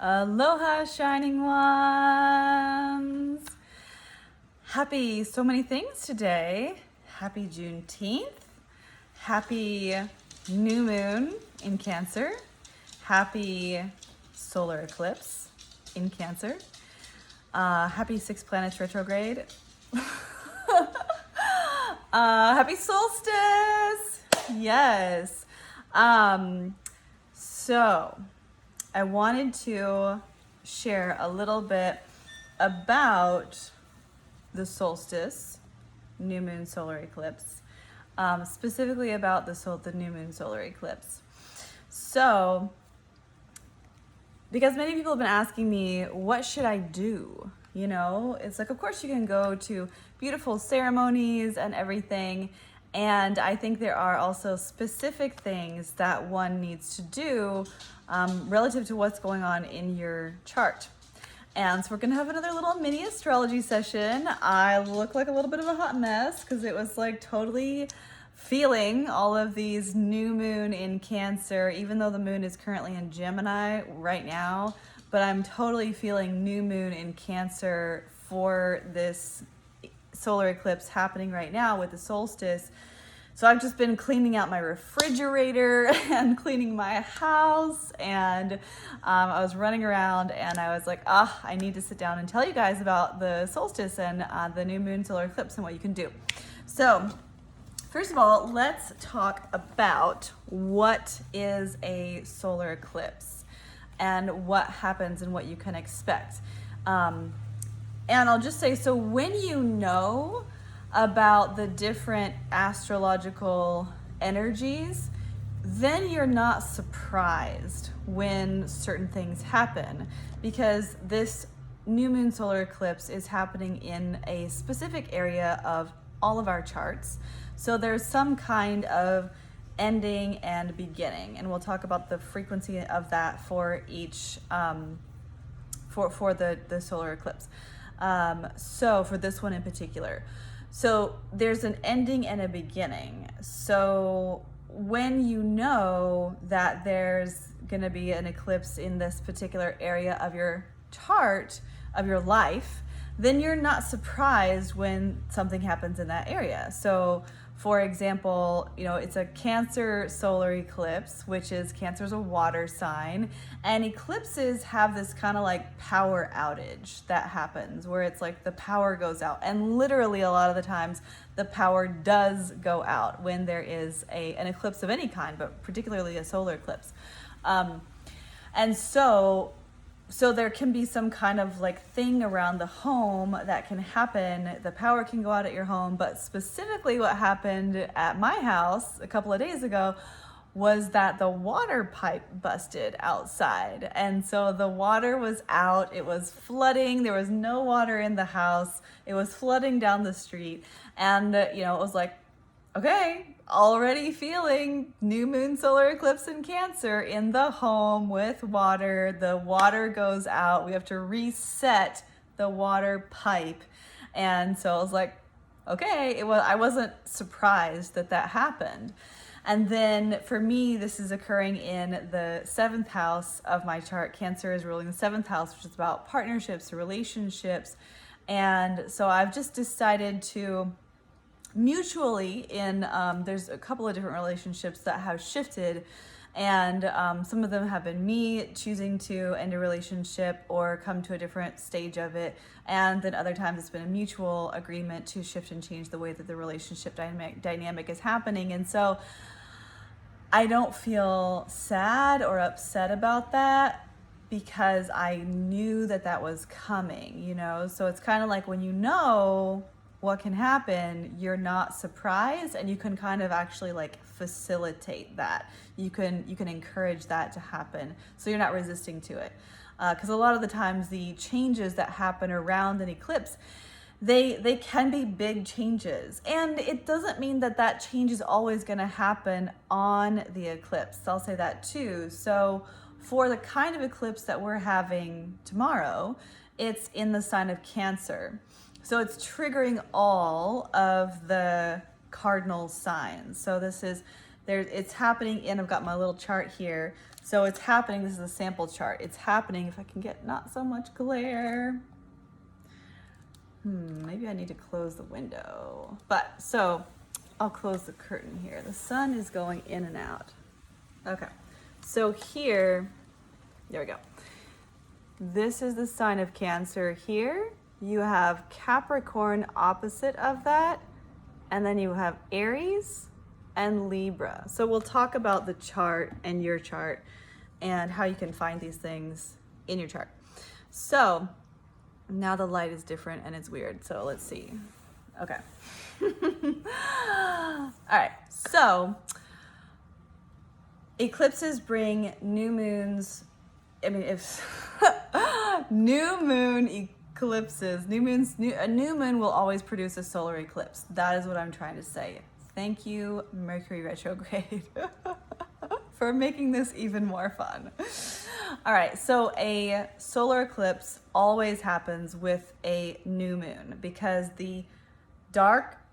Aloha, shining ones! Happy so many things today. Happy Juneteenth. Happy new moon in Cancer. Happy solar eclipse in Cancer. Happy 6 planets retrograde. Happy solstice! Yes. So I wanted to share a little bit about the solstice, new moon solar eclipse, specifically about the new moon solar eclipse. So, because many people have been asking me, what should I do? You know, it's like, of course you can go to beautiful ceremonies and everything. And I think there are also specific things that one needs to do relative to what's going on in your chart. And so we're gonna have another little mini astrology session. I look like a little bit of a hot mess because it was like totally feeling all of these new moon in Cancer, even though the moon is currently in Gemini right now, but I'm totally feeling new moon in Cancer for this solar eclipse happening right now with the solstice. So I've just been cleaning out my refrigerator and cleaning my house, and I was running around and I was like, I need to sit down and tell you guys about the solstice and the new moon solar eclipse and what you can do. So first of all, let's talk about what is a solar eclipse and what happens and what you can expect. And I'll just say, so when you know about the different astrological energies, then you're not surprised when certain things happen, because this new moon solar eclipse is happening in a specific area of all of our charts. So there's some kind of ending and beginning, and we'll talk about the frequency of that for each for the solar eclipse. So for this one in particular, so there's an ending and a beginning. So when you know that there's going to be an eclipse in this particular area of your chart, of your life, then you're not surprised when something happens in that area. So for example, you know, it's a Cancer solar eclipse, which is Cancer's a water sign, and eclipses have this kind of like power outage that happens where it's like the power goes out, and literally a lot of the times the power does go out when there is an eclipse of any kind, but particularly a solar eclipse. And so there can be some kind of like thing around the home that can happen. The power can go out at your home, but specifically what happened at my house a couple of days ago was that the water pipe busted outside. And so the water was out, it was flooding, there was no water in the house, it was flooding down the street. And, you know, it was like, okay, already feeling new moon solar eclipse in Cancer in the home with water. The water goes out. We have to reset the water pipe. And so I was like, okay, I wasn't surprised that happened. And then for me, this is occurring in the 7th house of my chart. Cancer is ruling the 7th house, which is about partnerships, relationships. And so I've just decided to mutually there's a couple of different relationships that have shifted, and some of them have been me choosing to end a relationship or come to a different stage of it, and then other times it's been a mutual agreement to shift and change the way that the relationship dynamic is happening. And so I don't feel sad or upset about that, because I knew that was coming, you know. So it's kind of like when you know what can happen, you're not surprised, and you can kind of actually like facilitate that. You can encourage that to happen, so you're not resisting to it. Because a lot of the times the changes that happen around an eclipse, they can be big changes, and it doesn't mean that change is always going to happen on the eclipse. I'll say that too. So for the kind of eclipse that we're having tomorrow, it's in the sign of Cancer. So it's triggering all of the cardinal signs. So this is It's happening in, I've got my little chart here. So it's happening, this is a sample chart. It's happening, if I can get not so much glare. Maybe I need to close the window. But so I'll close the curtain here. The sun is going in and out. Okay, so here, there we go. This is the sign of Cancer here. You have Capricorn opposite of that, and then you have Aries and Libra. So we'll talk about the chart and your chart and how you can find these things in your chart. So now the light is different and it's weird. So let's see. Okay. All right. So eclipses bring new moons. I mean, if new moon eclipses, a new moon will always produce a solar eclipse. That is what I'm trying to say. Thank you, Mercury retrograde, for making this even more fun. All right, so a solar eclipse always happens with a new moon because the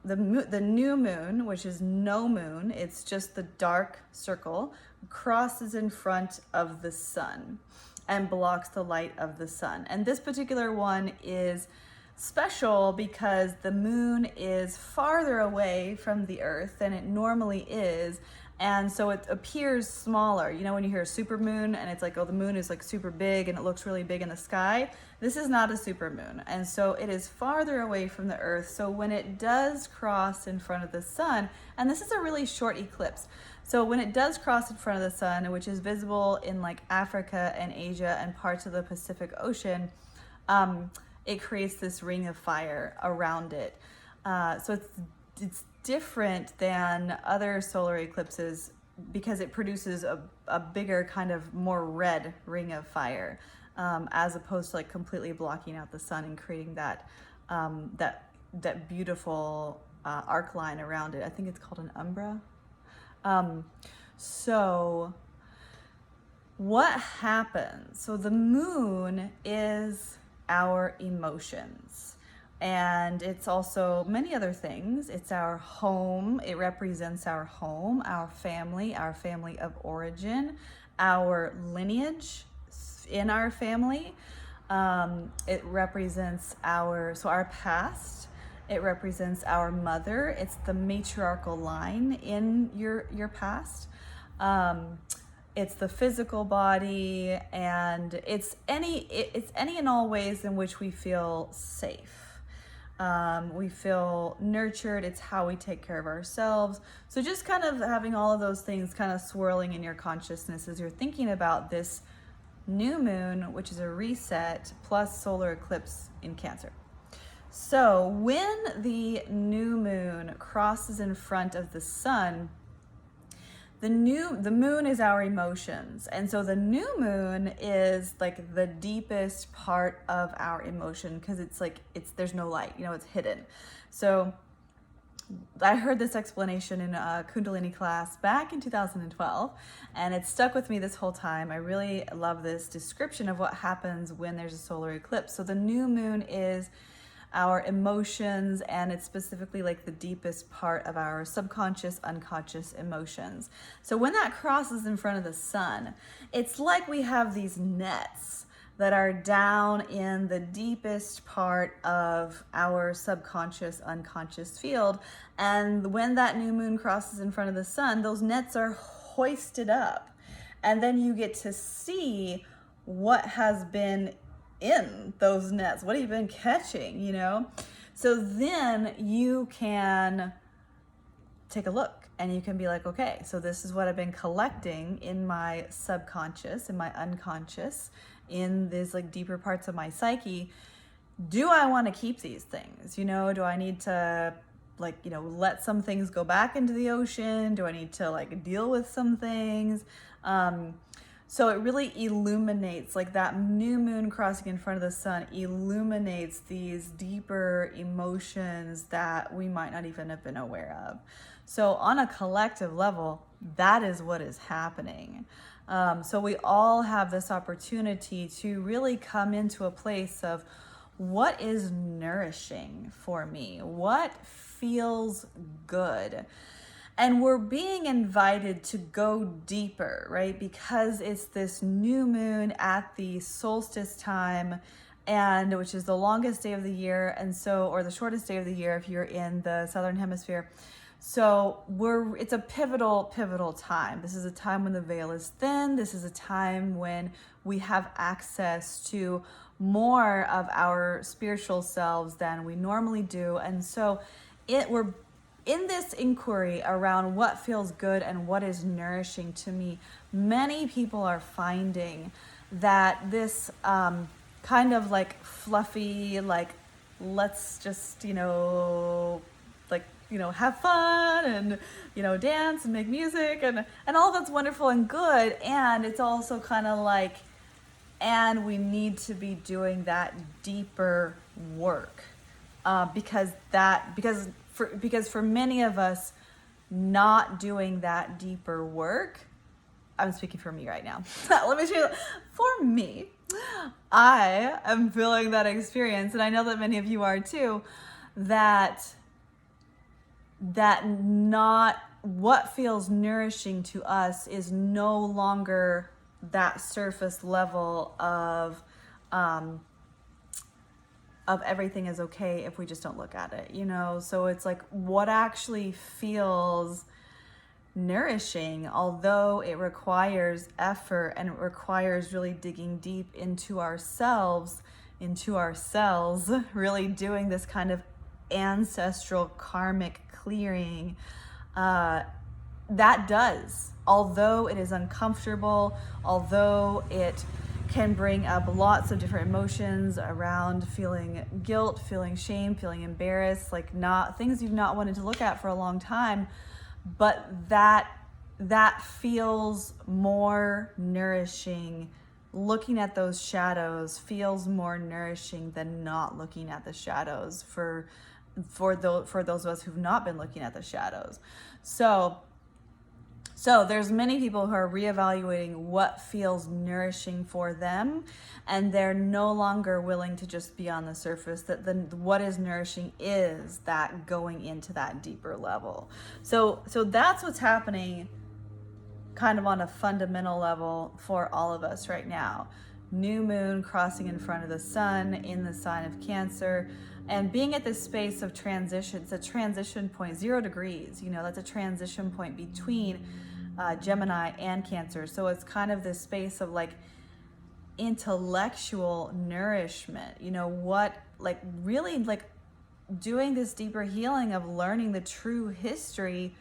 new moon, which is no moon, it's just the dark circle, crosses in front of the sun and blocks the light of the sun. And this particular one is special because the moon is farther away from the earth than it normally is, and so it appears smaller. You know, when you hear a supermoon and it's like, oh, the moon is like super big and it looks really big in the sky. This is not a supermoon, and so it is farther away from the earth. So when it does cross in front of the sun, and this is a really short eclipse, so when it does cross in front of the sun, which is visible in like Africa and Asia and parts of the Pacific Ocean, it creates this ring of fire around it. So it's different than other solar eclipses because it produces a bigger kind of more red ring of fire, as opposed to like completely blocking out the sun and creating that beautiful arc line around it. I think it's called an umbra. So what happens? So the moon is our emotions, and it's also many other things. It's our home. It represents our home, our family of origin, our lineage in our family. It represents our past. It represents our mother. It's the matriarchal line in your past. It's the physical body, and it's any and all ways in which we feel safe. We feel nurtured. It's how we take care of ourselves. So just kind of having all of those things kind of swirling in your consciousness as you're thinking about this new moon, which is a reset, plus solar eclipse in Cancer. So when the new moon crosses in front of the sun, the moon is our emotions. And so the new moon is like the deepest part of our emotion because there's no light, it's hidden. So I heard this explanation in a Kundalini class back in 2012, and it stuck with me this whole time. I really love this description of what happens when there's a solar eclipse. So the new moon is our emotions, and it's specifically like the deepest part of our subconscious, unconscious emotions. So when that crosses in front of the sun, it's like we have these nets that are down in the deepest part of our subconscious, unconscious field. And when that new moon crosses in front of the sun, those nets are hoisted up. And then you get to see what has been in those nets, what have you been catching, So then you can take a look and you can be like, okay, so this is what I've been collecting in my subconscious, in my unconscious, in these like deeper parts of my psyche. Do I want to keep these things? Do I need to let some things go back into the ocean? Do I need to deal with some things? So it really illuminates, like that new moon crossing in front of the sun illuminates these deeper emotions that we might not even have been aware of. So on a collective level, that is what is happening. So we all have this opportunity to really come into a place of what is nourishing for me, what feels good. And we're being invited to go deeper, right? Because it's this new moon at the solstice time, and which is the longest day of the year, and so, or the shortest day of the year if you're in the southern hemisphere. So it's a pivotal time. This is a time when the veil is thin. This is a time when we have access to more of our spiritual selves than we normally do. And so we're in this inquiry around what feels good and what is nourishing to me. Many people are finding that this kind of like fluffy, like, let's just, have fun and, dance and make music and all that's wonderful and good. And it's also kind of like, and we need to be doing that deeper work because for many of us, not doing that deeper work, I'm speaking for me right now. Let me show you. For me, I am feeling that experience, and I know that many of you are too, that not what feels nourishing to us is no longer that surface level of everything is okay if we just don't look at it, So it's like what actually feels nourishing, although it requires effort and it requires really digging deep into ourselves, really doing this kind of ancestral karmic clearing. That does, although it is uncomfortable, although it can bring up lots of different emotions around feeling guilt, feeling shame, feeling embarrassed, like not things you've not wanted to look at for a long time, but that feels more nourishing. Looking at those shadows feels more nourishing than not looking at the shadows for those of us who've not been looking at the shadows. So there's many people who are reevaluating what feels nourishing for them, and they're no longer willing to just be on the surface. That what is nourishing is that going into that deeper level. So that's what's happening kind of on a fundamental level for all of us right now. New moon crossing in front of the sun in the sign of Cancer, and being at this space of transition. It's a transition point, 0 degrees, that's a transition point between Gemini and Cancer. So it's kind of this space of like intellectual nourishment, really like doing this deeper healing of learning the true history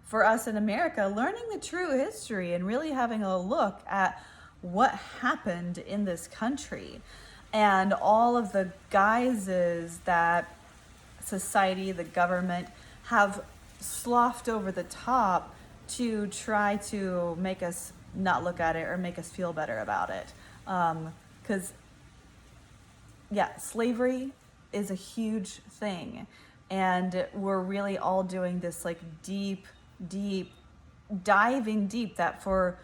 for us in America, learning the true history and really having a look at what happened in this country and all of the guises that society, the government have sloughed over the top to try to make us not look at it or make us feel better about it. Because slavery is a huge thing, and we're really all doing this like deep diving deep, that for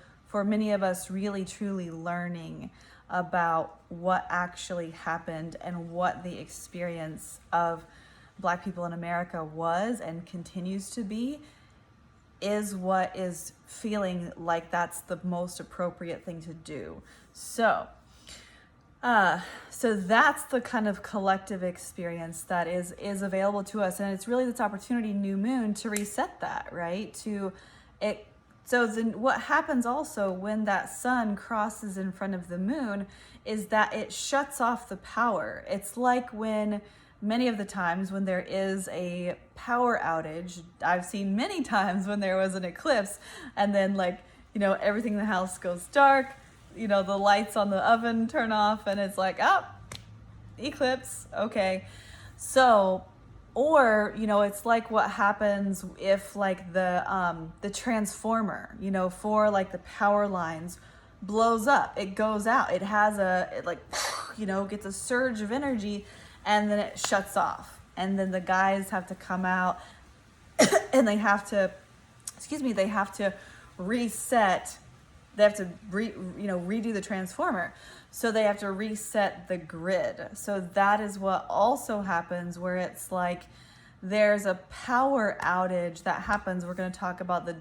many of us really truly learning about what actually happened and what the experience of Black people in America was and continues to be, is what is feeling like that's the most appropriate thing to do. So that's the kind of collective experience that is available to us, and it's really this opportunity, new moon, to reset that, right? So then what happens also when that sun crosses in front of the moon is that it shuts off the power. It's like when many of the times when there is a power outage, I've seen many times when there was an eclipse and then everything in the house goes dark, the lights on the oven turn off and it's like, eclipse, okay. So, or, it's like what happens if the transformer, for the power lines blows up, it goes out, it has gets a surge of energy and then it shuts off. And then the guys have to come out and they have to reset. They have to redo the transformer. So they have to reset the grid. So that is what also happens, where it's like there's a power outage that happens. We're going to talk about the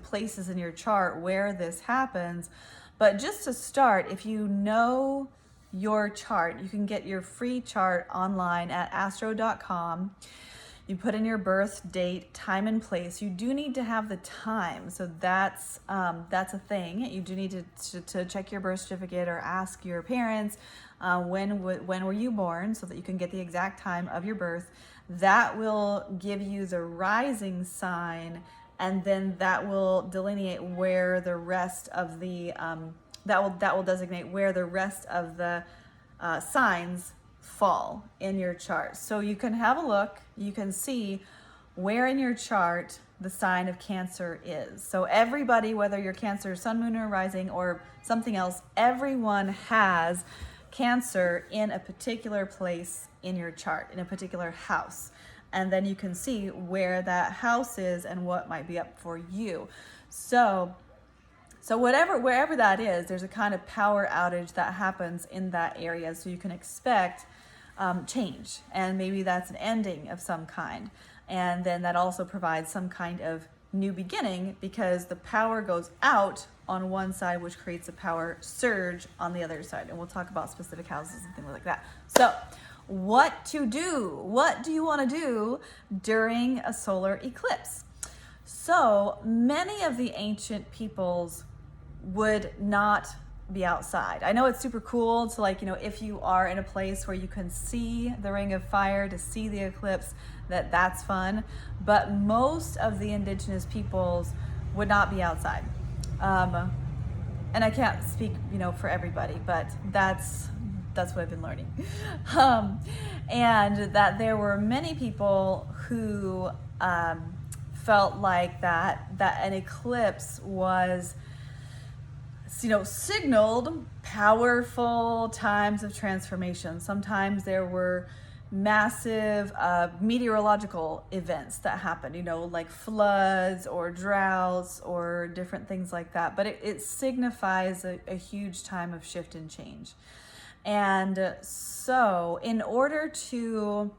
places in your chart where this happens. But just to start, if you know your chart, you can get your free chart online at astro.com. You put in your birth date, time, and place. You do need to have the time, so that's a thing. You do need to check your birth certificate or ask your parents when were you born, so that you can get the exact time of your birth. That will give you the rising sign, and then that will delineate where the rest of the that will designate where the rest of the signs fall in your chart. So you can have a look, you can see where in your chart the sign of Cancer is. So everybody, whether you're Cancer, Sun, Moon, or Rising, or something else, everyone has Cancer in a particular place in your chart, in a particular house. And then you can see where that house is and what might be up for you. So wherever that is, there's a kind of power outage that happens in that area. So you can expect change, and maybe that's an ending of some kind. And then that also provides some kind of new beginning, because the power goes out on one side, which creates a power surge on the other side. And we'll talk about specific houses and things like that. So what to do? What do you want to do during a solar eclipse? So many of the ancient peoples would not be outside. I know it's super cool to, like, if you are in a place where you can see the ring of fire, to see the eclipse, that's fun. But most of the indigenous peoples would not be outside. And I can't speak, for everybody, but that's what I've been learning. And that there were many people who felt like that an eclipse was, signaled powerful times of transformation. Sometimes there were massive meteorological events that happened, like floods or droughts or different things like that. But it signifies a huge time of shift and change. And so in order to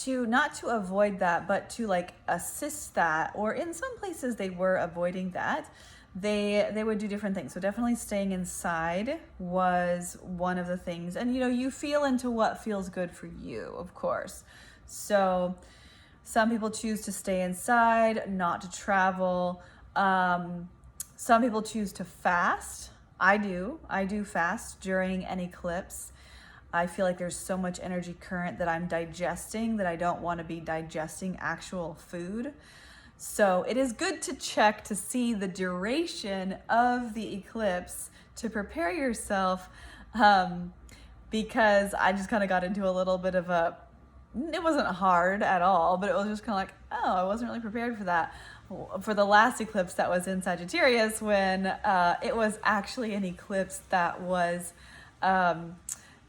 not to avoid that, but to assist that, or in some places they were avoiding that, they would do different things. So definitely staying inside was one of the things. And you feel into what feels good for you, of course. So some people choose to stay inside, not to travel. Some people choose to fast. I do fast during an eclipse. I feel like there's so much energy current that I'm digesting that I don't want to be digesting actual food. So it is good to check to see the duration of the eclipse to prepare yourself, because I just kind of got into a little bit of it wasn't hard at all, but it was just kind of like, oh, I wasn't really prepared for that. For the last eclipse that was in Sagittarius, when it was actually an eclipse that was,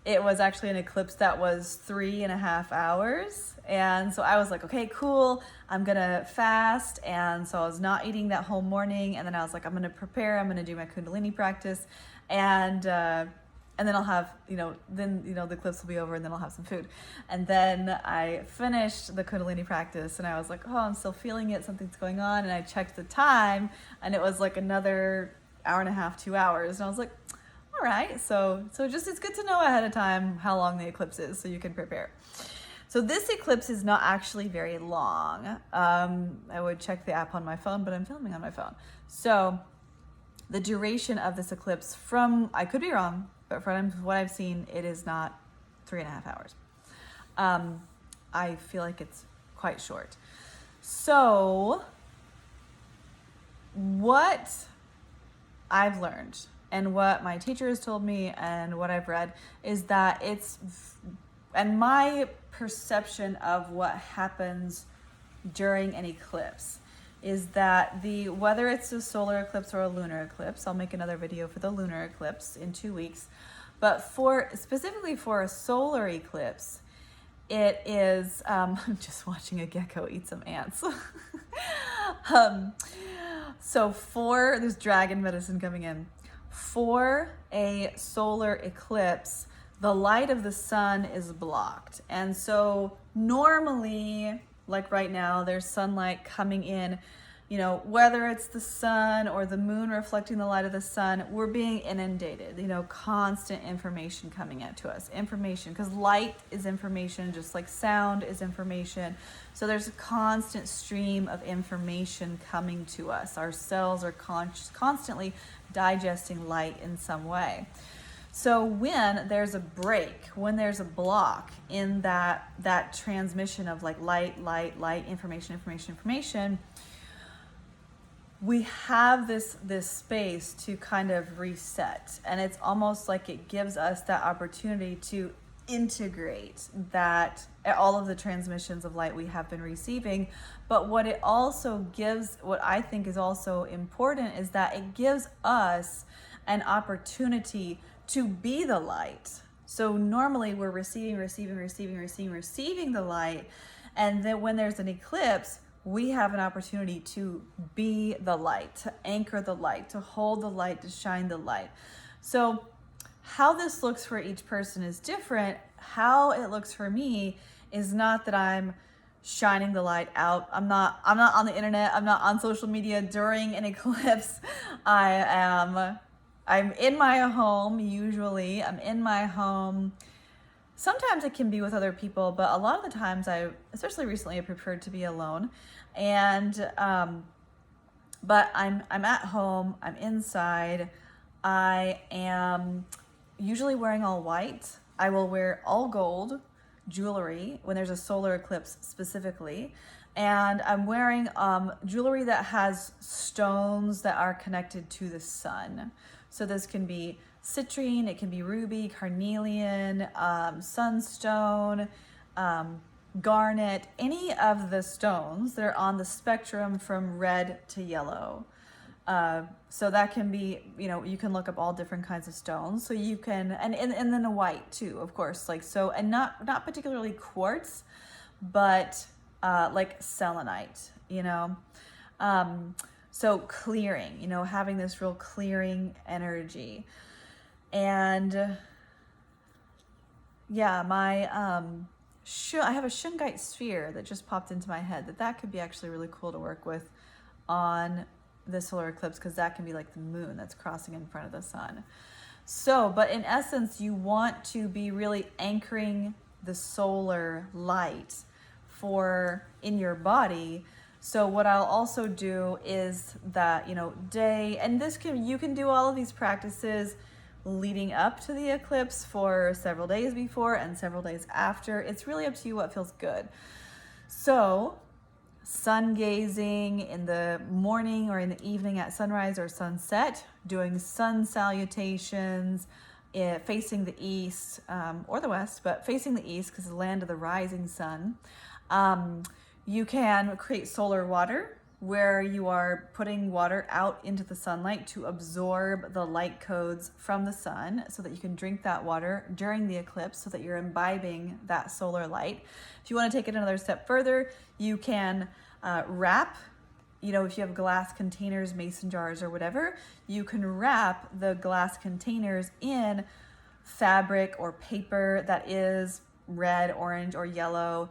3.5 hours. And so I was like, okay, cool, I'm gonna fast. And so I was not eating that whole morning. And then I was like, I'm gonna prepare, I'm gonna do my Kundalini practice. And then I'll have, the eclipse will be over, and then I'll have some food. And then I finished the Kundalini practice, and I was like, oh, I'm still feeling it, something's going on. And I checked the time, and it was like another hour and a half, 2 hours. And I was like, all right, so just, it's good to know ahead of time how long the eclipse is, so you can prepare. So this eclipse is not actually very long. I would check the app on my phone, but I'm filming on my phone. So the duration of this eclipse, I could be wrong, but from what I've seen, it is not 3.5 hours. I feel like it's quite short. So what I've learned, and what my teacher has told me, and what I've read, is that and my perception of what happens during an eclipse is that whether it's a solar eclipse or a lunar eclipse, I'll make another video for the lunar eclipse in 2 weeks, but specifically for a solar eclipse, it is, I'm just watching a gecko eat some ants. So there's dragon medicine coming in. For a solar eclipse, the light of the sun is blocked. And so normally, like right now, there's sunlight coming in, you know, whether it's the sun or the moon reflecting the light of the sun, we're being inundated, you know, constant information coming out to us. Information, because light is information, just like sound is information. So there's a constant stream of information coming to us. Our cells are constantly digesting light in some way. So when there's a break, when there's a block in that transmission of like light, information, we have this space to kind of reset. And it's almost like it gives us that opportunity to integrate that all of the transmissions of light we have been receiving. But what it also gives, what I think is also important, is that it gives us an opportunity to be the light. So normally we're receiving the light, and then when there's an eclipse, we have an opportunity to be the light, to anchor the light, to hold the light, to shine the light. So how this looks for each person is different. How it looks for me is not that I'm shining the light out. I'm not on the internet. I'm not on social media during an eclipse. I'm in my home, usually. I'm in my home. Sometimes it can be with other people, but a lot of the times especially recently, I preferred to be alone. And, but I'm at home, I'm inside. I am usually wearing all white. I will wear all gold jewelry when there's a solar eclipse specifically. And I'm wearing jewelry that has stones that are connected to the sun. So this can be citrine, it can be ruby, carnelian, sunstone, garnet, any of the stones that are on the spectrum from red to yellow. So that can be, you know, you can look up all different kinds of stones. So you can, and then a white too, of course, like so, and not particularly quartz, but like selenite, you know. So clearing, you know, having this real clearing energy. And yeah, my I have a shungite sphere that just popped into my head that could be actually really cool to work with on the solar eclipse, because that can be like the moon that's crossing in front of the sun. So, but in essence, you want to be really anchoring the solar light in your body. So what I'll also do is that, you know, you can do all of these practices leading up to the eclipse for several days before and several days after. It's really up to you what feels good. So sun gazing in the morning or in the evening at sunrise or sunset, doing sun salutations, facing the east or the west, but facing the east because it's the land of the rising sun. You can create solar water, where you are putting water out into the sunlight to absorb the light codes from the sun so that you can drink that water during the eclipse so that you're imbibing that solar light. If you want to take it another step further, you can wrap, you know, if you have glass containers, mason jars or whatever, you can wrap the glass containers in fabric or paper that is red, orange, or yellow.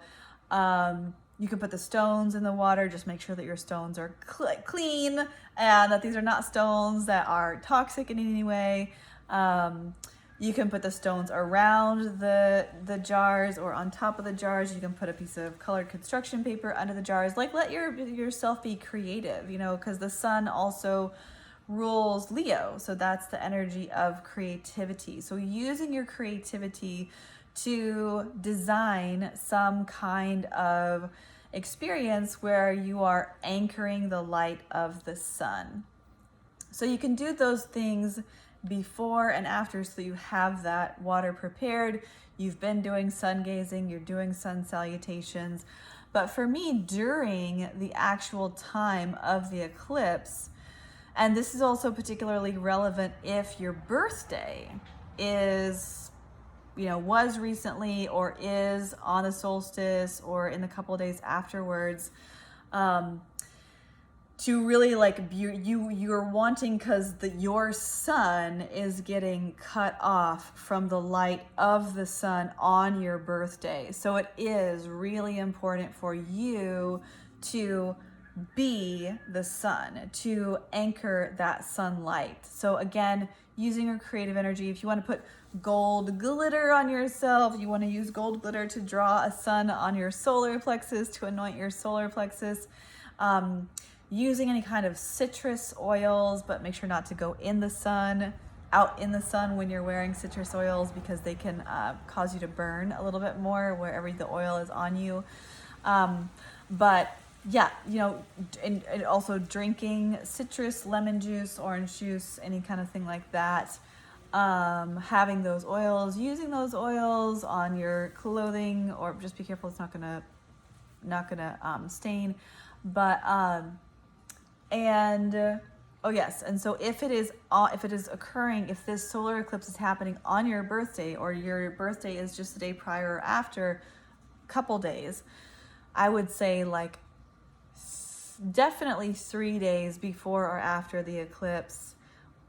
You can put the stones in the water. Just make sure that your stones are clean and that these are not stones that are toxic in any way. You can put the stones around the jars or on top of the jars. You can put a piece of colored construction paper under the jars. Like, let yourself be creative, you know, because the sun also rules Leo. So that's the energy of creativity. So using your creativity to design some kind of experience where you are anchoring the light of the sun. So you can do those things before and after so you have that water prepared. You've been doing sun gazing, you're doing sun salutations. But for me, during the actual time of the eclipse, and this is also particularly relevant if your birthday was recently or is on the solstice or in the couple of days afterwards, to really like you're wanting, because your sun is getting cut off from the light of the sun on your birthday. So it is really important for you to be the sun, to anchor that sunlight. So again, using your creative energy, if you want to put gold glitter on yourself, you want to use gold glitter to draw a sun on your solar plexus, to anoint your solar plexus. Using any kind of citrus oils, but make sure not to go in the sun, out in the sun when you're wearing citrus oils, because they can cause you to burn a little bit more wherever the oil is on you. But yeah, you know, and also drinking citrus, lemon juice, orange juice, any kind of thing like that. Having those oils, using those oils on your clothing, or just be careful it's not gonna stain. But oh yes, and so if it is occurring, if this solar eclipse is happening on your birthday, or your birthday is just the day prior or after, couple days, I would say like definitely 3 days before or after the eclipse,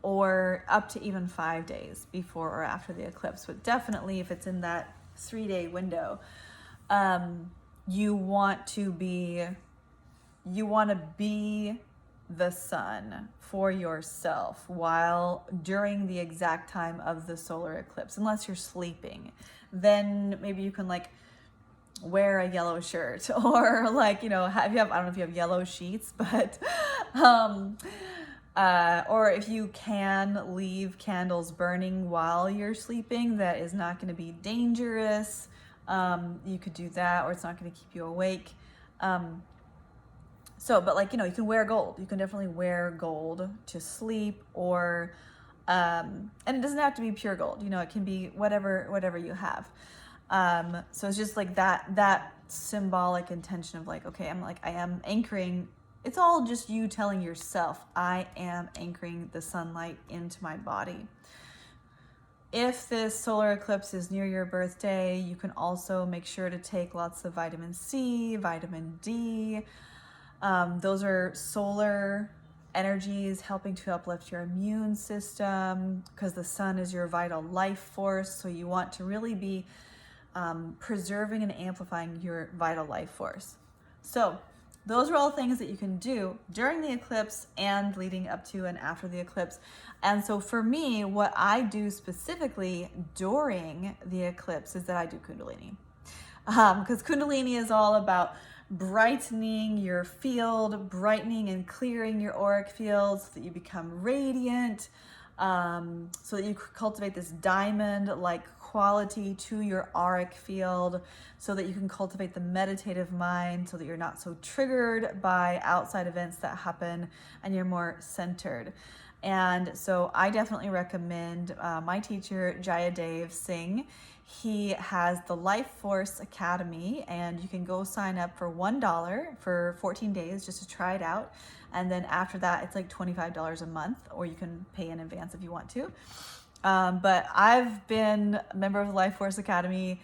or up to even 5 days before or after the eclipse. But definitely if it's in that 3-day window, you want to be the sun for yourself during the exact time of the solar eclipse. Unless you're sleeping, then maybe you can like wear a yellow shirt, or like, you know, I don't know if you have yellow sheets, but or if you can leave candles burning while you're sleeping, that is not going to be dangerous. You could do that, or it's not going to keep you awake. But like, you know, you can wear gold. You can definitely wear gold to sleep, or, and it doesn't have to be pure gold. You know, it can be whatever you have. So it's just like that symbolic intention of like, okay, I am anchoring. It's all just you telling yourself, I am anchoring the sunlight into my body. If this solar eclipse is near your birthday, you can also make sure to take lots of vitamin C, vitamin D. Those are solar energies helping to uplift your immune system, because the sun is your vital life force. So you want to really be preserving and amplifying your vital life force. So those are all things that you can do during the eclipse and leading up to and after the eclipse. And so for me, what I do specifically during the eclipse is that I do Kundalini. Because Kundalini is all about brightening your field, brightening and clearing your auric field so that you become radiant, so that you cultivate this diamond-like quality to your auric field, so that you can cultivate the meditative mind, so that you're not so triggered by outside events that happen and you're more centered. And so I definitely recommend my teacher, Jayadev Singh. He has the Life Force Academy, and you can go sign up for $1 for 14 days just to try it out. And then after that, it's like $25 a month, or you can pay in advance if you want to. But I've been a member of the Life Force Academy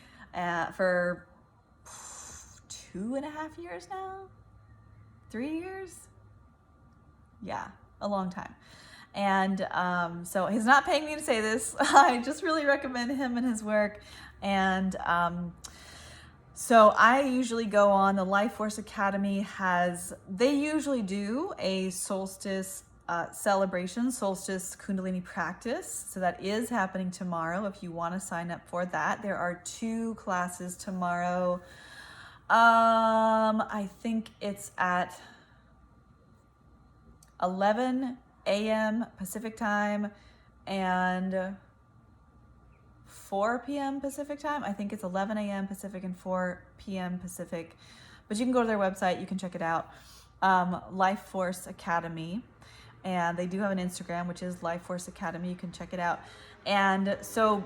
for 2.5 years now, 3 years. Yeah, a long time. And so he's not paying me to say this. I just really recommend him and his work. And so I usually go on. The Life Force Academy they usually do a solstice celebration, solstice Kundalini practice. So that is happening tomorrow if you want to sign up for that. There are 2 classes tomorrow. I think it's at 11 a.m. Pacific time and 4 p.m. Pacific time. I think it's 11 a.m. Pacific and 4 p.m. Pacific. But you can go to their website. You can check it out. Life Force Academy. And they do have an Instagram, which is Life Force Academy. You can check it out. And so,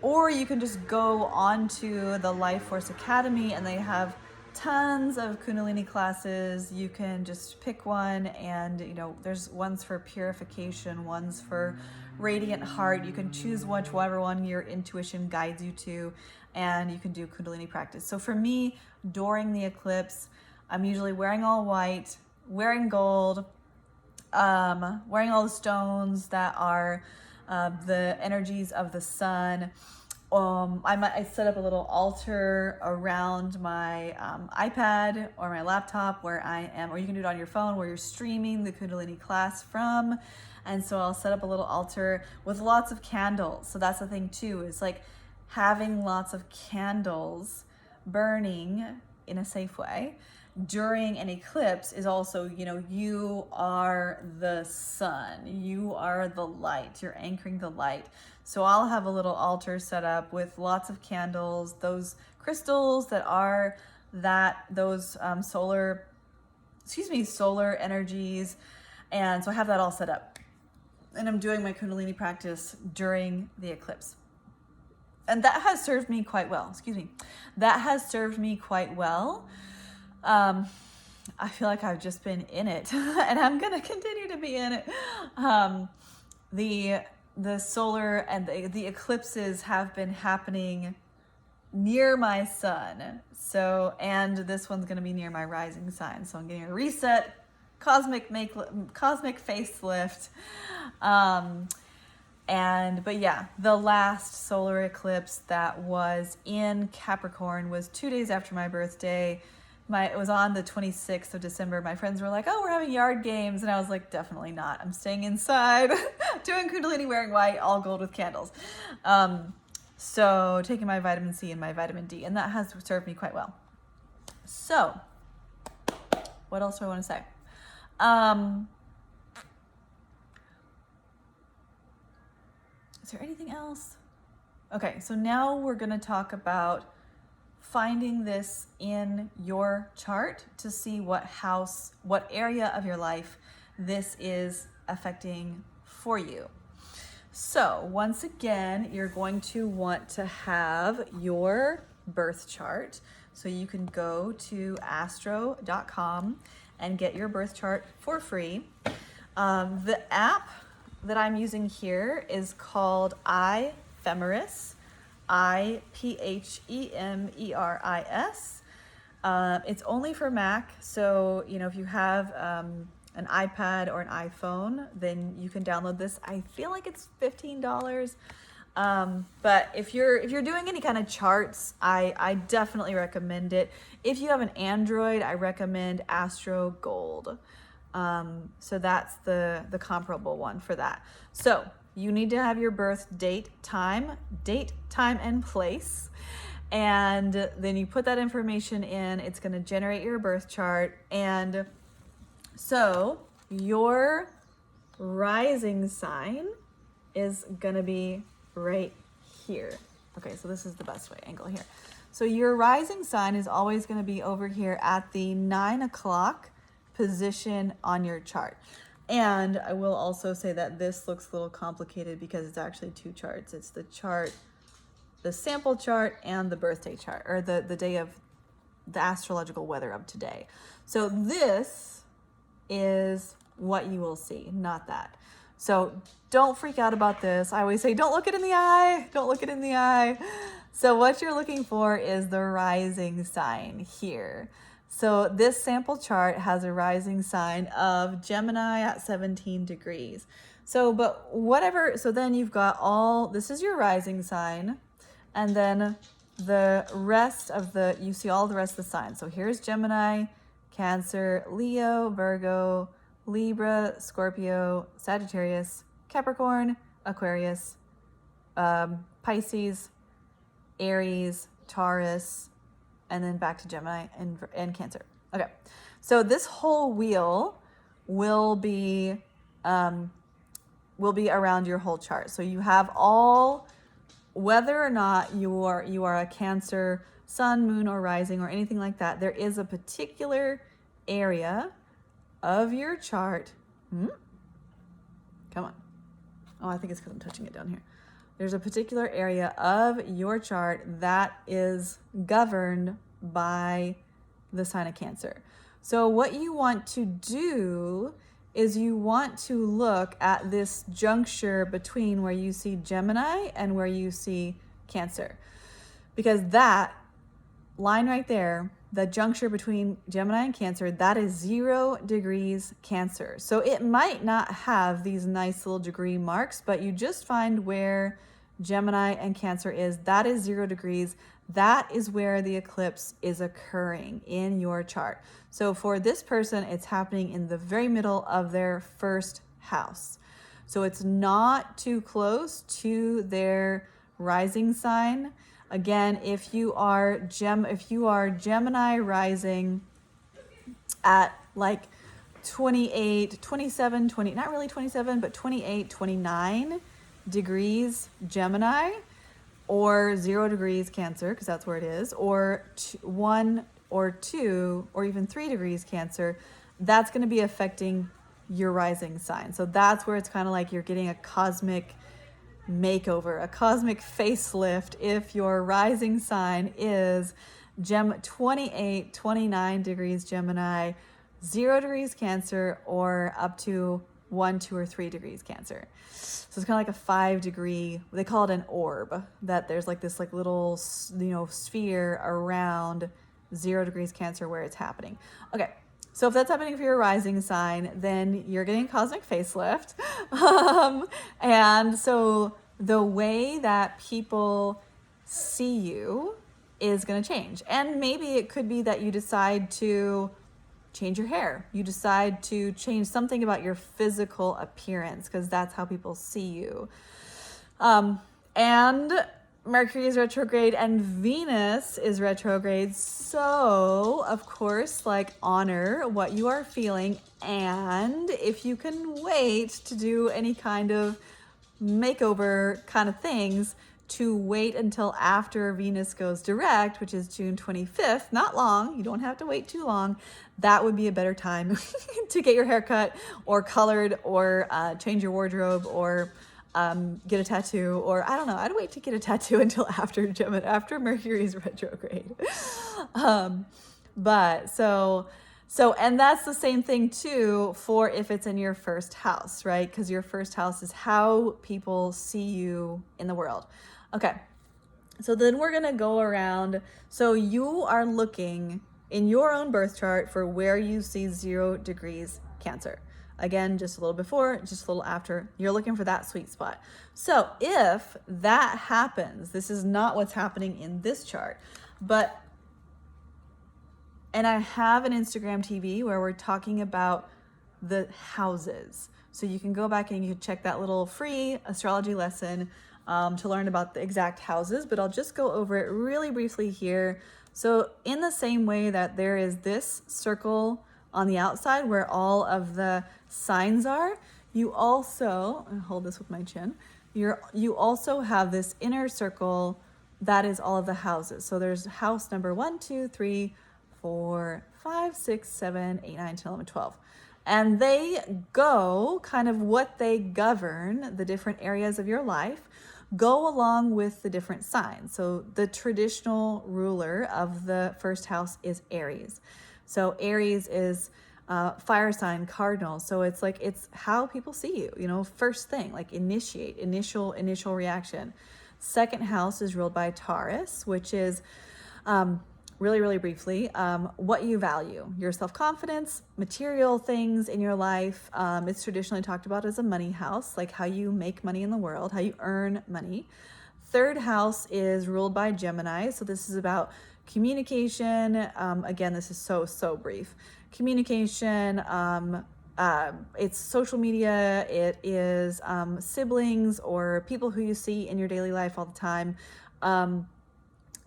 or you can just go onto the Life Force Academy, and they have tons of Kundalini classes. You can just pick one, and you know, there's ones for purification, ones for radiant heart. You can choose whichever one your intuition guides you to, and you can do Kundalini practice. So for me, during the eclipse, I'm usually wearing all white, wearing gold, wearing all the stones that are the energies of the sun. I set up a little altar around my iPad or my laptop where I am, or you can do it on your phone where you're streaming the Kundalini class from. And so I'll set up a little altar with lots of candles. So that's the thing too, is like having lots of candles burning in a safe way during an eclipse is also, you know, you are the sun, you are the light, you're anchoring the light. So I'll have a little altar set up with lots of candles, those crystals that are those solar energies. And so I have that all set up. And I'm doing my Kundalini practice during the eclipse. And that has served me quite well. That has served me quite well. I feel like I've just been in it and I'm going to continue to be in it. The solar and the eclipses have been happening near my sun. So, and this one's going to be near my rising sign. So I'm getting a reset, cosmic facelift. But yeah, the last solar eclipse that was in Capricorn was 2 days after my birthday. It was on the 26th of December. My friends were like, oh, we're having yard games. And I was like, definitely not. I'm staying inside, doing Kundalini, wearing white, all gold with candles. So taking my vitamin C and my vitamin D, and that has served me quite well. So what else do I want to say? Is there anything else? Okay, so now we're going to talk about finding this in your chart to see what area of your life this is affecting for you. So once again, you're going to want to have your birth chart. So you can go to astro.com and get your birth chart for free. The app that I'm using here is called iPhemeris. iPhemeris. It's only for Mac, so you know if you have an iPad or an iPhone, then you can download this. I feel like it's $15. But if you're doing any kind of charts, I definitely recommend it. If you have an Android, I recommend Astro Gold. So that's the comparable one for that. So you need to have your birth date, time, and place. And then you put that information in, it's going to generate your birth chart. And so your rising sign is going to be right here. Okay, so this is the best way angle here. So your rising sign is always going to be over here at the 9 o'clock position on your chart. And I will also say that this looks a little complicated because it's actually two charts. It's the chart, the sample chart, and the birthday chart, or the day of the astrological weather of today. So this is what you will see, not that. So don't freak out about this. I always say, don't look it in the eye. Don't look it in the eye. So what you're looking for is the rising sign here. So this sample chart has a rising sign of Gemini at 17 degrees. So, but whatever, so then you've got this is your rising sign, and then the rest of you see all the rest of the signs. So here's Gemini, Cancer, Leo, Virgo, Libra, Scorpio, Sagittarius, Capricorn, Aquarius, Pisces, Aries, Taurus, and then back to Gemini and Cancer. Okay, so this whole wheel will be around your whole chart. So you have whether or not you are a Cancer, sun, moon, or rising, or anything like that, there is a particular area of your chart. Come on. Oh, I think it's because I'm touching it down here. There's a particular area of your chart that is governed by the sign of Cancer. So what you want to do is you want to look at this juncture between where you see Gemini and where you see Cancer, because that line right there the juncture between Gemini and Cancer, that is 0 degrees Cancer. So it might not have these nice little degree marks, but you just find where Gemini and Cancer is. That is 0 degrees. That is where the eclipse is occurring in your chart. So for this person, it's happening in the very middle of their first house. So it's not too close to their rising sign. Again, if you are Gemini rising at like 28, 27, 20, not really 27, but 28, 29 degrees Gemini, or 0 degrees Cancer, because that's where it is, or 1 or 2 or even 3 degrees Cancer, that's going to be affecting your rising sign. So that's where it's kind of like you're getting a cosmic makeover, a cosmic facelift if your rising sign is 28, 29 degrees Gemini, 0 degrees Cancer, or up to 1, 2, or 3 degrees Cancer. So it's kind of like a 5 degree, they call it an orb, that there's like this like little, sphere around 0 degrees Cancer where it's happening. Okay. So if that's happening for your rising sign, then you're getting a cosmic facelift. And so the way that people see you is going to change. And maybe it could be that you decide to change your hair. You decide to change something about your physical appearance, because that's how people see you. And Mercury is retrograde and Venus is retrograde. So, of course, like, honor what you are feeling. And if you can wait to do any kind of makeover kind of things, to wait until after Venus goes direct, which is June 25th, not long, you don't have to wait too long. That would be a better time to get your hair cut or colored, or change your wardrobe, or get a tattoo, or I don't know. I'd wait to get a tattoo until after Mercury's retrograde. But so, and that's the same thing too for if it's in your first house, right? Because your first house is how people see you in the world. Okay. So then we're going to go around. So you are looking in your own birth chart for where you see 0 degrees Cancer. Again, just a little before, just a little after, you're looking for that sweet spot. So if that happens, this is not what's happening in this chart, and I have an Instagram TV where we're talking about the houses. So you can go back and you can check that little free astrology lesson to learn about the exact houses, but I'll just go over it really briefly here. So in the same way that there is this circle on the outside where all of the signs are, you also, I'll hold this with my chin, you also have this inner circle that is all of the houses. So there's house number 1, 2, 3, 4, 5, 6, 7, 8, 9, 10, 11, 12. And they go kind of what they govern, the different areas of your life, go along with the different signs. So the traditional ruler of the first house is Aries. So Aries is fire sign, cardinal. So it's like, it's how people see you, first thing, like initial reaction. Second house is ruled by Taurus, which is really, really briefly, what you value, your self-confidence, material things in your life. It's traditionally talked about as a money house, like how you make money in the world, how you earn money. Third house is ruled by Gemini. So this is about communication. Again, this is so brief. Communication, it's social media, it is siblings or people who you see in your daily life all the time,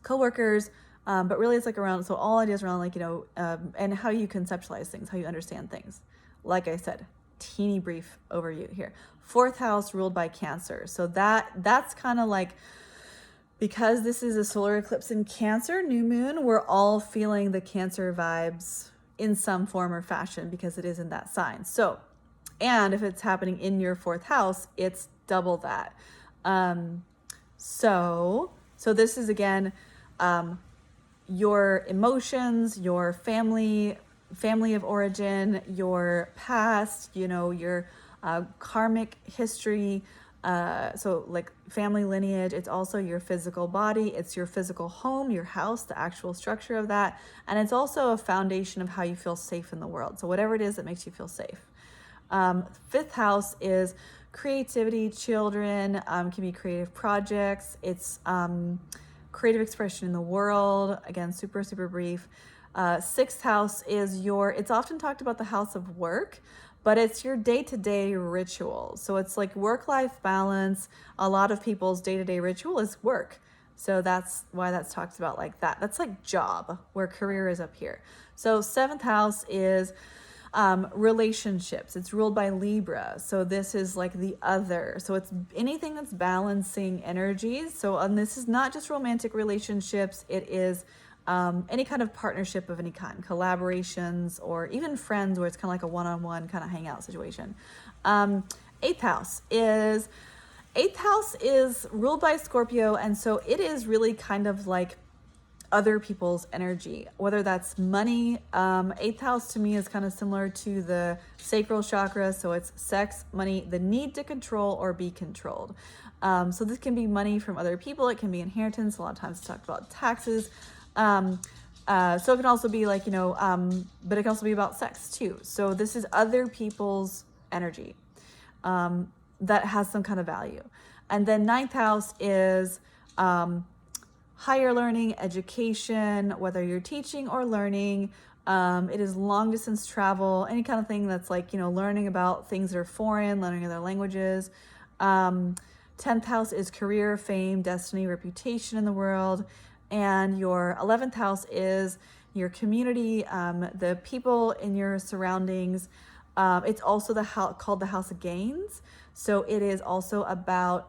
coworkers, but really it's like around, so all ideas around like, and how you conceptualize things, how you understand things. Like I said, teeny brief overview here. Fourth house ruled by Cancer. So that's kind of like, because this is a solar eclipse in Cancer, new moon, we're all feeling the Cancer vibes in some form or fashion because it is in that sign. So, and if it's happening in your fourth house, it's double that. So this is again, your emotions, your family of origin, your past, your karmic history, So like family lineage, it's also your physical body, it's your physical home, your house, the actual structure of that. And it's also a foundation of how you feel safe in the world. So whatever it is that makes you feel safe. Fifth house is creativity, children, can be creative projects. It's creative expression in the world. Again, super, super brief. Sixth house is it's often talked about the house of work, but it's your day-to-day ritual. So it's like work-life balance. A lot of people's day-to-day ritual is work. So that's why that's talked about like that. That's like job, where career is up here. So seventh house is relationships. It's ruled by Libra. So this is like the other. So it's anything that's balancing energies. So this is not just romantic relationships. It is any kind of partnership of any kind, collaborations, or even friends where it's kind of like a one-on-one kind of hangout situation. Eighth house is ruled by Scorpio. And so it is really kind of like other people's energy, whether that's money. Eighth house to me is kind of similar to the sacral chakra. So it's sex, money, the need to control or be controlled. So this can be money from other people. It can be inheritance. A lot of times it's talked about taxes. So it can also be like, but it can also be about sex too. So this is other people's energy that has some kind of value. And then ninth house is higher learning, education, whether you're teaching or learning. It is long distance travel, any kind of thing that's like, learning about things that are foreign, learning other languages. 10th house is career, fame, destiny, reputation in the world. And your 11th house is your community, the people in your surroundings. It's also called the house of gains. So it is also about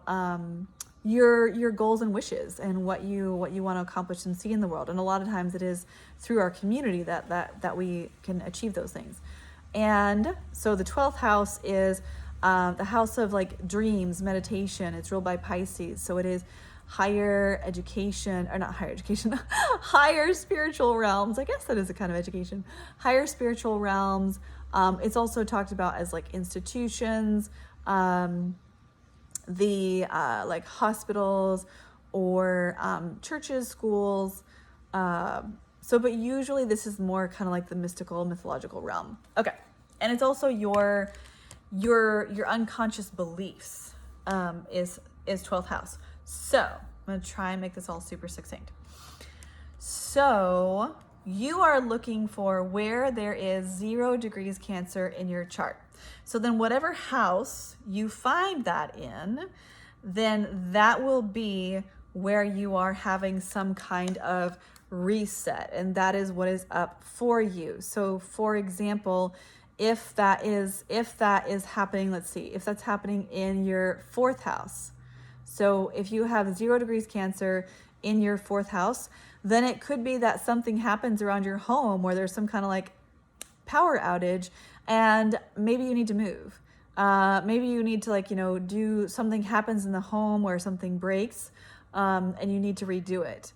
your goals and wishes and what you want to accomplish and see in the world. And a lot of times it is through our community that we can achieve those things. And so the 12th house is the house of like dreams, meditation. It's ruled by Pisces. So it is higher education, or not higher education, higher spiritual realms. I guess that is a kind of education. Higher spiritual realms. It's also talked about as like institutions, like hospitals or churches, schools. But usually this is more kind of like the mystical, mythological realm. Okay, and it's also your unconscious beliefs is 12th house. So I'm gonna try and make this all super succinct. So you are looking for where there is 0 degrees Cancer in your chart. So then whatever house you find that in, then that will be where you are having some kind of reset, and that is what is up for you. So for example, if that is happening, let's see, if that's happening in your 4th house. So if you have 0 degrees Cancer in your 4th house, then it could be that something happens around your home where there's some kind of like power outage, and maybe you need to move. Maybe you need to do something happens in the home where something breaks, and you need to redo it.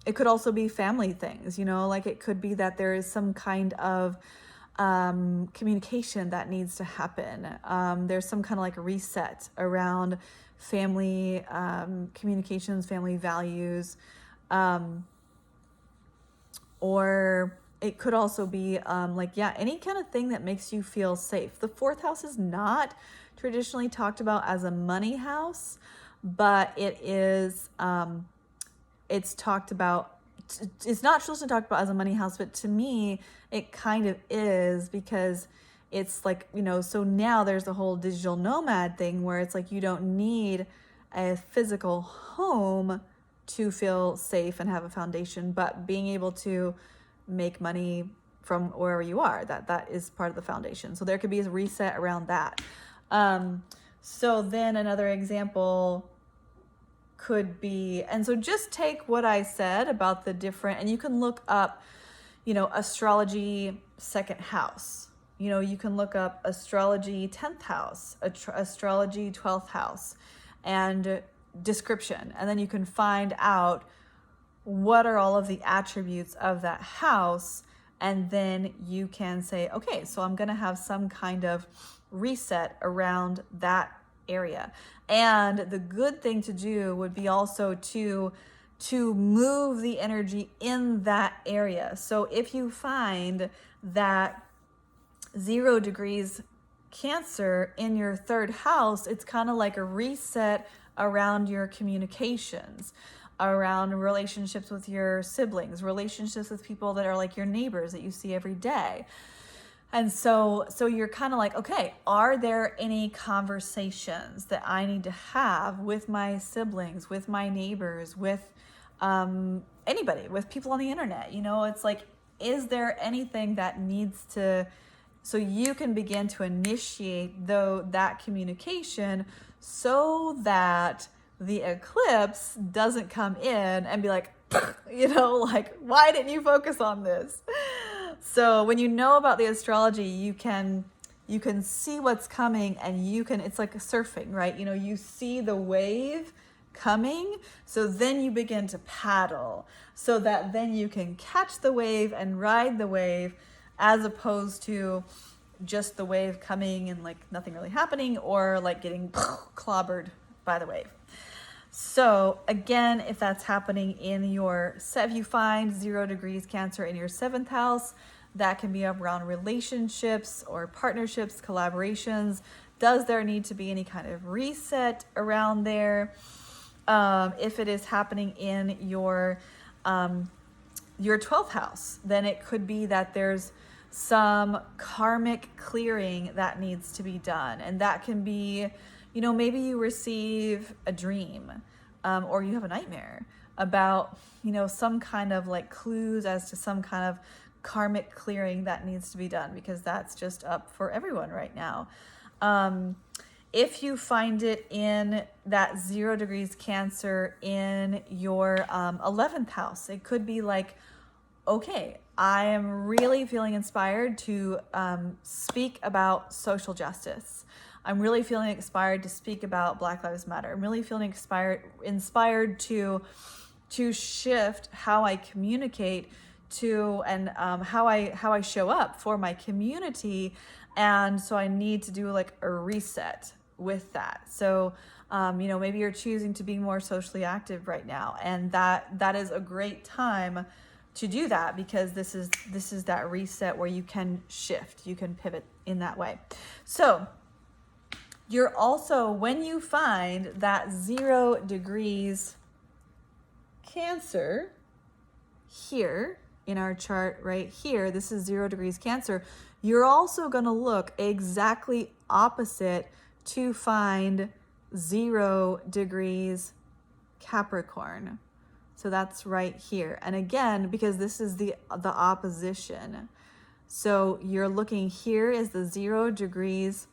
It could also be family things, like it could be that there is some kind of communication that needs to happen. There's some kind of like reset around family communications, family values, or it could also be any kind of thing that makes you feel safe. The 4th house is not traditionally talked about as a money house, but it is, it's talked about, it's not traditionally talked about as a money house, but to me, it kind of is, because it's like, so now there's the whole digital nomad thing where it's like you don't need a physical home to feel safe and have a foundation, but being able to make money from wherever you are, that is part of the foundation. So there could be a reset around that. So then another example could be, and so just take what I said about the different, and you can look up, astrology 2nd house. You can look up astrology 10th house, astrology 12th house, and description. And then you can find out what are all of the attributes of that house. And then you can say, okay, so I'm going to have some kind of reset around that area. And the good thing to do would be also to move the energy in that area. So if you find that 0 degrees Cancer in your 3rd house, it's kind of like a reset around your communications, around relationships with your siblings, relationships with people that are like your neighbors that you see every day. And so you're kind of like, okay, are there any conversations that I need to have with my siblings, with my neighbors, with anybody, with people on the internet? You know, it's like, is there anything that needs to, so you can begin to initiate that communication so that the eclipse doesn't come in and be like, you know, like, why didn't you focus on this? So when you know about the astrology, you can see what's coming, and it's like surfing, right? You know, you see the wave coming, so then you begin to paddle so that then you can catch the wave and ride the wave, as opposed to just the wave coming and like nothing really happening, or like getting clobbered by the wave. So again, if that's happening in your set, if you find 0 degrees Cancer in your 7th house, that can be around relationships or partnerships, collaborations. Does there need to be any kind of reset around there? If it is happening in your 12th house, then it could be that there's some karmic clearing that needs to be done. And that can be, you know, maybe you receive a dream, or you have a nightmare about, you know, some kind of like clues as to some kind of karmic clearing that needs to be done, because that's just up for everyone right now. If you find it in that 0 degrees Cancer in your 11th house, it could be like, okay, I am really feeling inspired to speak about social justice. I'm really feeling inspired to speak about Black Lives Matter. I'm really feeling inspired to shift how I communicate to, and how I show up for my community. And so I need to do like a reset with that. So you know, maybe you're choosing to be more socially active right now, and that is a great time to do that, because this is that reset where you can shift, you can pivot in that way. So you're also, when you find that 0 degrees Cancer here in our chart right here, this is 0 degrees Cancer, you're also going to look exactly opposite to find 0 degrees Capricorn. So that's right here. And again, because this is the opposition. So you're looking, here is the 0 degrees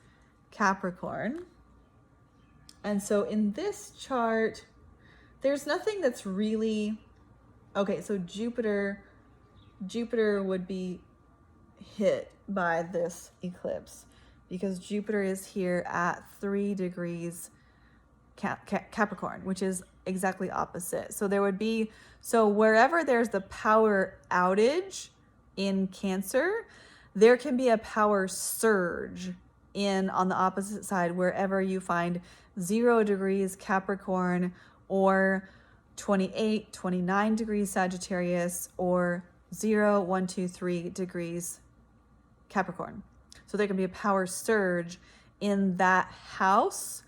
Capricorn. And so in this chart, there's nothing that's really, okay, so Jupiter would be hit by this eclipse, because Jupiter is here at 3 degrees Capricorn, which is exactly opposite. So there would be, so wherever there's the power outage in Cancer, there can be a power surge on the opposite side, wherever you find 0 degrees Capricorn, or 28, 29 degrees Sagittarius, or 0, 1, 2, 3 degrees Capricorn. So there can be a power surge in that house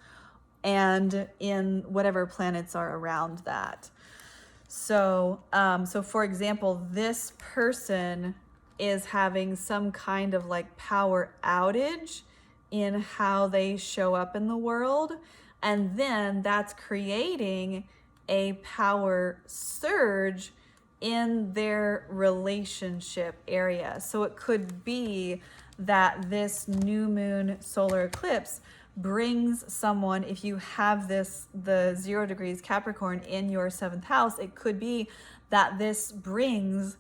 and in whatever planets are around that. So, so for example, this person is having some kind of like power outage in how they show up in the world. And then that's creating a power surge in their relationship area. So it could be that this new moon solar eclipse brings someone, if you have the 0 degrees Capricorn in your 7th house, it could be that this brings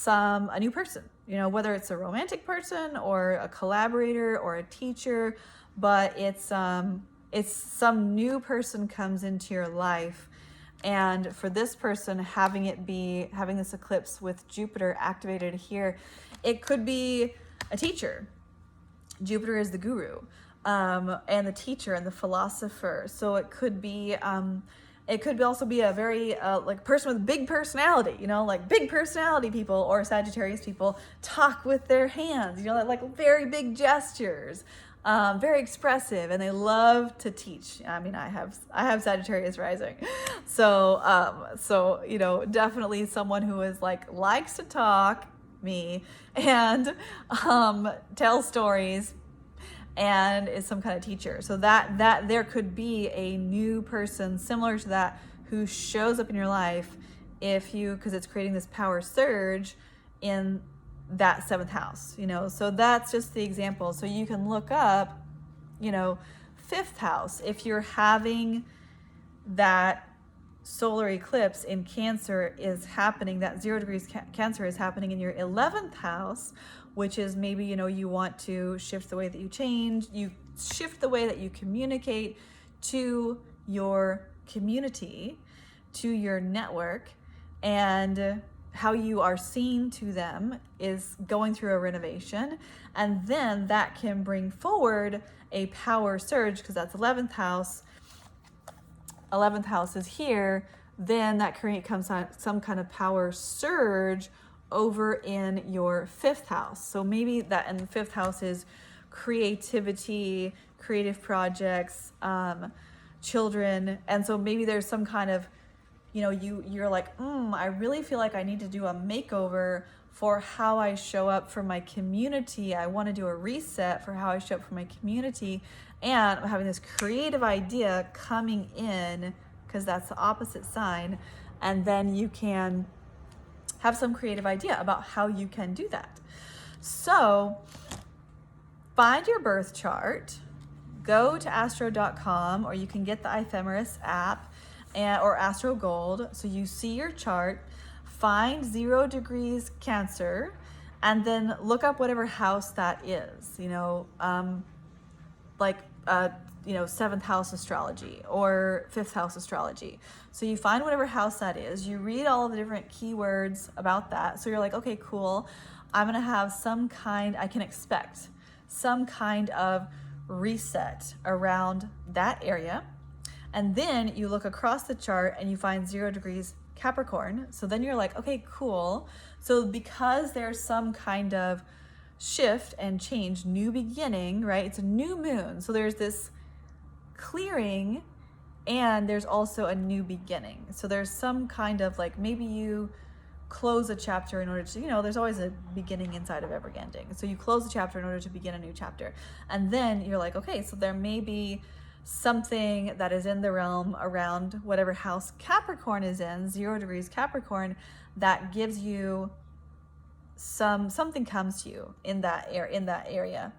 a new person, you know, whether it's a romantic person or a collaborator or a teacher, but it's some new person comes into your life. And for this person, having this eclipse with Jupiter activated here, it could be a teacher. Jupiter is the guru. and the teacher and the philosopher. So it could also be a very like person with big personality, you know, like big personality people or Sagittarius people talk with their hands, you know, like very big gestures, very expressive, and they love to teach. I mean, I have Sagittarius rising, so you know, definitely someone who is like likes to talk, me, and tell stories, and is some kind of teacher. So that there could be a new person similar to that who shows up in your life because it's creating this power surge in that 7th house, you know. So that's just the example. So you can look up, you know, 5th house. If you're having that solar eclipse in Cancer is happening, that 0 degrees Cancer is happening in your 11th house, which is maybe, you know, you want to shift the way that you shift the way that you communicate to your community, to your network, and how you are seen to them is going through a renovation. And then that can bring forward a power surge, because that's 11th house. 11th house is here. Then that comes on some kind of power surge over in your 5th house. So maybe that in the 5th house is creativity, creative projects, children. And so maybe there's some kind of, you know, you're like, I really feel like I need to do a makeover for how I show up for my community. I want to do a reset for how I show up for my community. And I'm having this creative idea coming in, because that's the opposite sign. And then you can have some creative idea about how you can do that. So find your birth chart, go to astro.com, or you can get the Ephemeris app or Astro Gold. So you see your chart, find 0 degrees Cancer, and then look up whatever house that is, you know, you know, 7th house astrology or 5th house astrology. So you find whatever house that is, you read all of the different keywords about that. So you're like, okay, cool. I'm going to have I can expect some kind of reset around that area. And then you look across the chart and you find 0 degrees Capricorn. So then you're like, okay, cool. So because there's some kind of shift and change, new beginning, right? It's a new moon. So there's this clearing and there's also a new beginning. So there's some kind of like, maybe you close a chapter in order to, you know, there's always a beginning inside of every ending. So you close a chapter in order to begin a new chapter. And then you're like, okay, so there may be something that is in the realm around whatever house Capricorn is in, 0 degrees Capricorn, that gives you something comes to you in that area.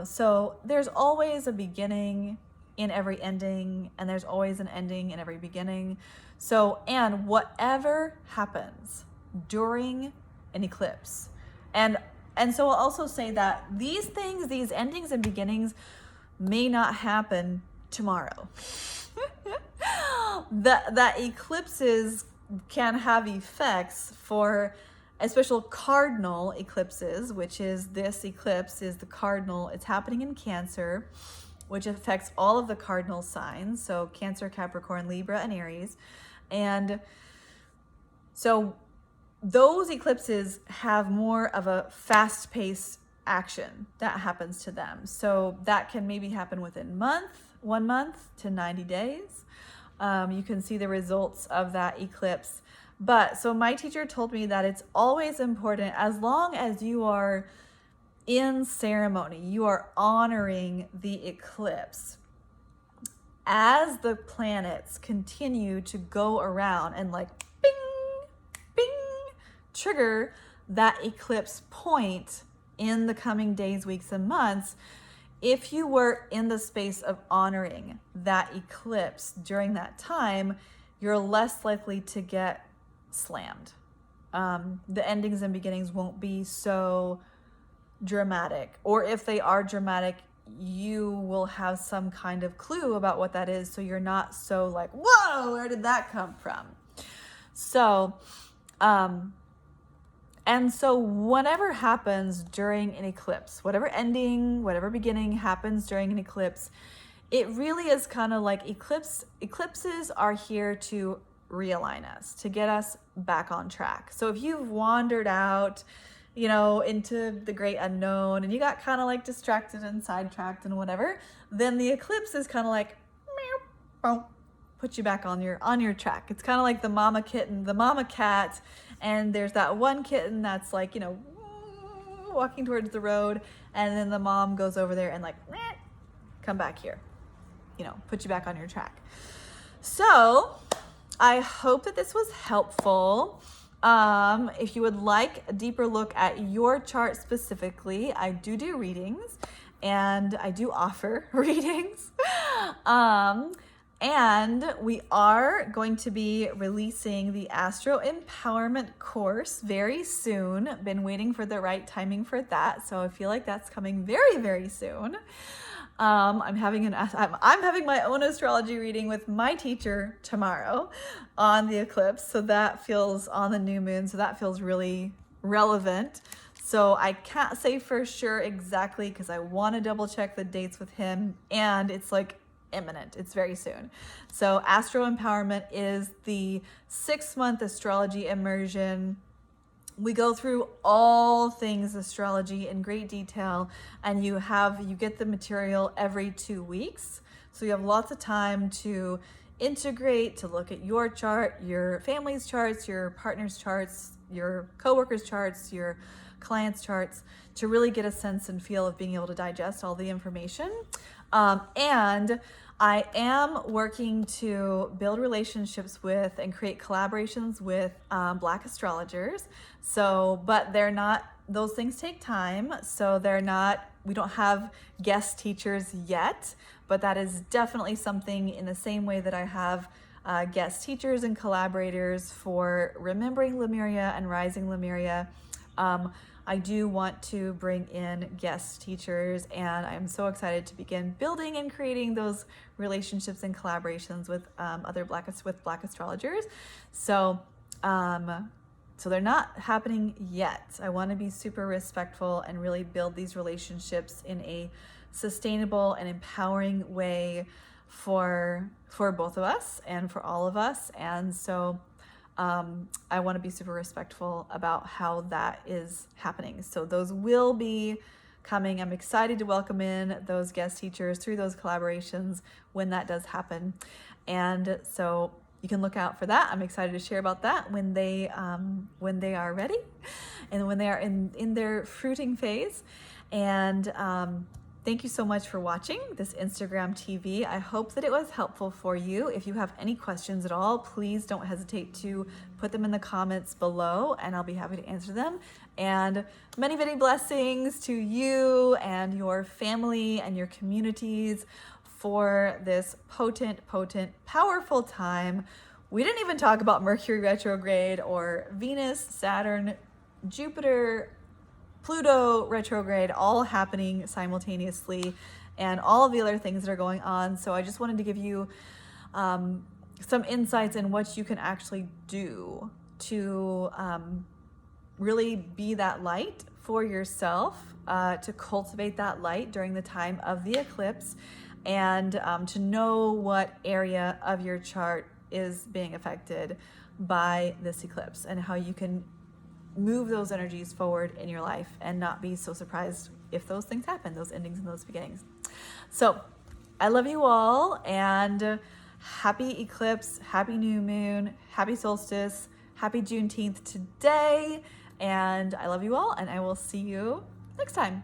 So there's always a beginning in every ending, and there's always an ending in every beginning. So, and whatever happens during an eclipse, and so I'll also say that these things, these endings and beginnings, may not happen tomorrow. That eclipses can have effects for special cardinal eclipses, which is this eclipse is the cardinal. It's happening in Cancer, which affects all of the cardinal signs. So Cancer, Capricorn, Libra, and Aries. And so those eclipses have more of a fast-paced action that happens to them. So that can maybe happen within 1 month to 90 days. You can see the results of that eclipse. But so my teacher told me that it's always important, as long as you are in ceremony, you are honoring the eclipse. As the planets continue to go around and like bing, bing, trigger that eclipse point in the coming days, weeks, and months, if you were in the space of honoring that eclipse during that time, you're less likely to get slammed. The endings and beginnings won't be so dramatic, or if they are dramatic, you will have some kind of clue about what that is, so you're not so like, whoa, where did that come from? So And so whatever happens during an eclipse, whatever ending, whatever beginning happens during an eclipse, it really is kind of like eclipses are here to realign us, to get us back on track. So if you've wandered out, you know, into the great unknown and you got kind of like distracted and sidetracked and whatever, then the eclipse is kind of like meow, put you back on your track. It's kind of like the mama kitten, the mama cat, and there's that one kitten that's like, you know, walking towards the road, and then the mom goes over there and like, come back here, you know, put you back on your track. So I hope that this was helpful. If you would like a deeper look at your chart specifically, I do readings, and I do offer readings. And we are going to be releasing the Astro Empowerment course very soon. Been waiting for the right timing for that, so I feel like that's coming very, very soon. I'm having my own astrology reading with my teacher tomorrow on the eclipse, so that feels on the new moon, so that feels really relevant. So I can't say for sure exactly because I want to double check the dates with him, and it's like imminent. It's very soon. So Astro Empowerment is the 6-month astrology immersion. We go through all things astrology in great detail, and you get the material every 2 weeks. So you have lots of time to integrate, to look at your chart, your family's charts, your partner's charts, your coworkers' charts, your clients' charts, to really get a sense and feel of being able to digest all the information. And I am working to build relationships with and create collaborations with Black astrologers. So, but those things take time. So we don't have guest teachers yet, but that is definitely something in the same way that I have guest teachers and collaborators for Remembering Lemuria and Rising Lemuria. I do want to bring in guest teachers, and I'm so excited to begin building and creating those relationships and collaborations with Black astrologers. So they're not happening yet. I want to be super respectful and really build these relationships in a sustainable and empowering way for both of us and for all of us. And so I want to be super respectful about how that is happening. So those will be coming. I'm excited to welcome in those guest teachers through those collaborations when that does happen. And so you can look out for that. I'm excited to share about that when they are ready and when they are in their fruiting phase. And thank you so much for watching this Instagram TV. I hope that it was helpful for you. If you have any questions at all, please don't hesitate to put them in the comments below, and I'll be happy to answer them. And many, many blessings to you and your family and your communities for this potent, powerful time. We didn't even talk about Mercury retrograde or Venus, Saturn, Jupiter, Pluto retrograde, all happening simultaneously, and all of the other things that are going on. So I just wanted to give you some insights in what you can actually do to really be that light for yourself, to cultivate that light during the time of the eclipse, and to know what area of your chart is being affected by this eclipse and how you can move those energies forward in your life and not be so surprised if those things happen, those endings and those beginnings. So I love you all, and happy eclipse, happy new moon, happy solstice, happy Juneteenth today. And I love you all, and I will see you next time.